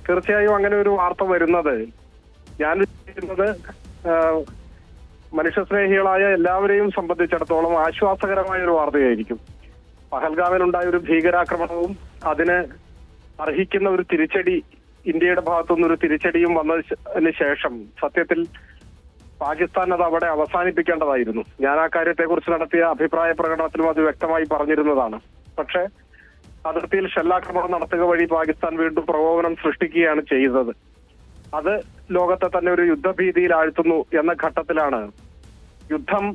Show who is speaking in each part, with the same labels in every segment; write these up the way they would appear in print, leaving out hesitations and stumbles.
Speaker 1: തീർച്ചയായും അങ്ങനെ ഒരു വാർത്ത വരുന്നത് ഞാൻ വിചാരിക്കുന്നത് മനുഷ്യസ്നേഹികളായ എല്ലാവരെയും സംബന്ധിച്ചിടത്തോളം ആശ്വാസകരമായ ഒരു വാർത്തയായിരിക്കും. പഹൽഗാമിലുണ്ടായ ഒരു ഭീകരാക്രമണവും അതിന് അർഹിക്കുന്ന ഒരു തിരിച്ചടി, ഇന്ത്യയുടെ ഭാഗത്തുനിന്നൊരു തിരിച്ചടിയും വന്നതിന് ശേഷം സത്യത്തിൽ പാകിസ്ഥാൻ അത് അവിടെ അവസാനിപ്പിക്കേണ്ടതായിരുന്നു. ഞാൻ ആ കാര്യത്തെക്കുറിച്ച് നടത്തിയ അഭിപ്രായ പ്രകടനത്തിലും അത് വ്യക്തമായി പറഞ്ഞിരുന്നതാണ്. പക്ഷേ അതിർത്തിയിൽ ഷെല്ലാക്രമണം നടത്തുക വഴി പാകിസ്ഥാൻ വീണ്ടും പ്രകോപനം സൃഷ്ടിക്കുകയാണ് ചെയ്തത്. അത് ലോകത്തെ തന്നെ ഒരു യുദ്ധഭീതിയിൽ ആഴ്ത്തുന്നു എന്ന ഘട്ടത്തിലാണ് യുദ്ധം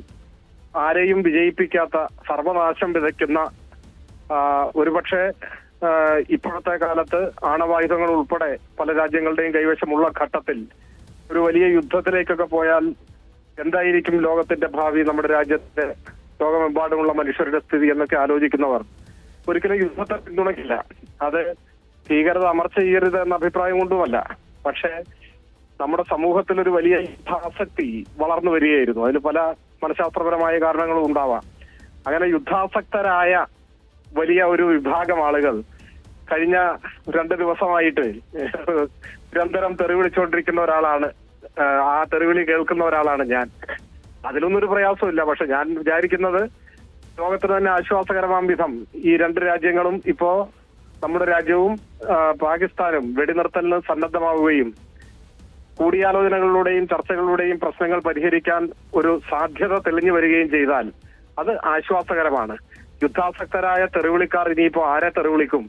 Speaker 1: ആരെയും വിജയിപ്പിക്കാത്ത, സർവനാശം വിതയ്ക്കുന്ന, ഒരുപക്ഷെ ഇപ്പോഴത്തെ കാലത്ത് ആണവായുധങ്ങൾ ഉൾപ്പെടെ പല രാജ്യങ്ങളുടെയും കൈവശമുള്ള ഘട്ടത്തിൽ ഒരു വലിയ യുദ്ധത്തിലേക്കൊക്കെ പോയാൽ എന്തായിരിക്കും ലോകത്തിന്റെ ഭാവി, നമ്മുടെ രാജ്യത്തെ, ലോകമെമ്പാടുമുള്ള മനുഷ്യരുടെ സ്ഥിതി എന്നൊക്കെ ആലോചിക്കുന്നവർ ഒരിക്കലും യുദ്ധത്തെ പിന്തുണയ്ക്കില്ല. അത് ഭീകരത അമർച്ച ചെയ്യരുത് എന്ന അഭിപ്രായം കൊണ്ടുമല്ല. പക്ഷേ നമ്മുടെ സമൂഹത്തിൽ ഒരു വലിയ യുദ്ധാസക്തി വളർന്നു വരികയായിരുന്നു. അതിന് പല മനഃശാസ്ത്രപരമായ കാരണങ്ങളും ഉണ്ടാവാം. അങ്ങനെ യുദ്ധാസക്തരായ വലിയ ഒരു വിഭാഗം ആളുകൾ കഴിഞ്ഞ 2 ദിവസമായിട്ട് നിരന്തരം തെറി വിളിച്ചുകൊണ്ടിരിക്കുന്ന ഒരാളാണ്. ആ തെറിവിളി കേൾക്കുന്ന ഒരാളാണ് ഞാൻ. അതിലൊന്നും ഒരു പ്രയാസമില്ല. പക്ഷെ ഞാൻ വിചാരിക്കുന്നത് ലോകത്തിന് തന്നെ ആശ്വാസകരമാം വിധം ഈ 2 രാജ്യങ്ങളും ഇപ്പോ നമ്മുടെ രാജ്യവും പാകിസ്ഥാനും വെടിനിർത്തലിന് സന്നദ്ധമാവുകയും കൂടിയാലോചനകളിലൂടെയും ചർച്ചകളിലൂടെയും പ്രശ്നങ്ങൾ പരിഹരിക്കാൻ ഒരു സാധ്യത തെളിഞ്ഞു വരികയും ചെയ്താൽ അത് ആശ്വാസകരമാണ്. യുദ്ധാസക്തരായ തെറിവിളിക്കാർ ഇനിയിപ്പോ ആരെ തെറിവിളിക്കും?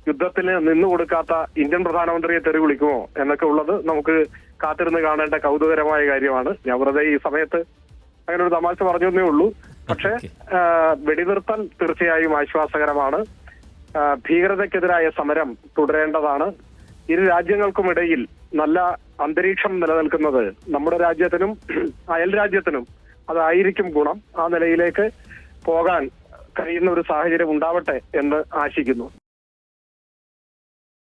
Speaker 1: യുദ്ധത്തിന് നിന്നുകൊടുക്കാത്ത ഇന്ത്യൻ പ്രധാനമന്ത്രിയെ തെറിവിളിക്കുമോ എന്നൊക്കെ ഉള്ളത് നമുക്ക് കാത്തിരുന്ന് കാണേണ്ട കൗതുകരമായ കാര്യമാണ്. ഞാൻ വെറുതെ ഈ സമയത്ത് അങ്ങനെ ഒരു തമാശ പറഞ്ഞേ ഉള്ളൂ. പക്ഷെ വെടിനിർത്തൽ തീർച്ചയായും ആശ്വാസകരമാണ്. ഭീകരതയ്ക്കെതിരായ സമരം തുടരേണ്ടതാണ്. ഇരു രാജ്യങ്ങൾക്കുമിടയിൽ നല്ല അന്തരീക്ഷം നിലനിൽക്കുന്നത് നമ്മുടെ രാജ്യത്തിനും അയൽ രാജ്യത്തിനും അതായിരിക്കും ഗുണം. ആ നിലയിലേക്ക് പോകാൻ കഴിയുന്ന ഒരു സാഹചര്യം ഉണ്ടാവട്ടെ എന്ന് ആശിക്കുന്നു.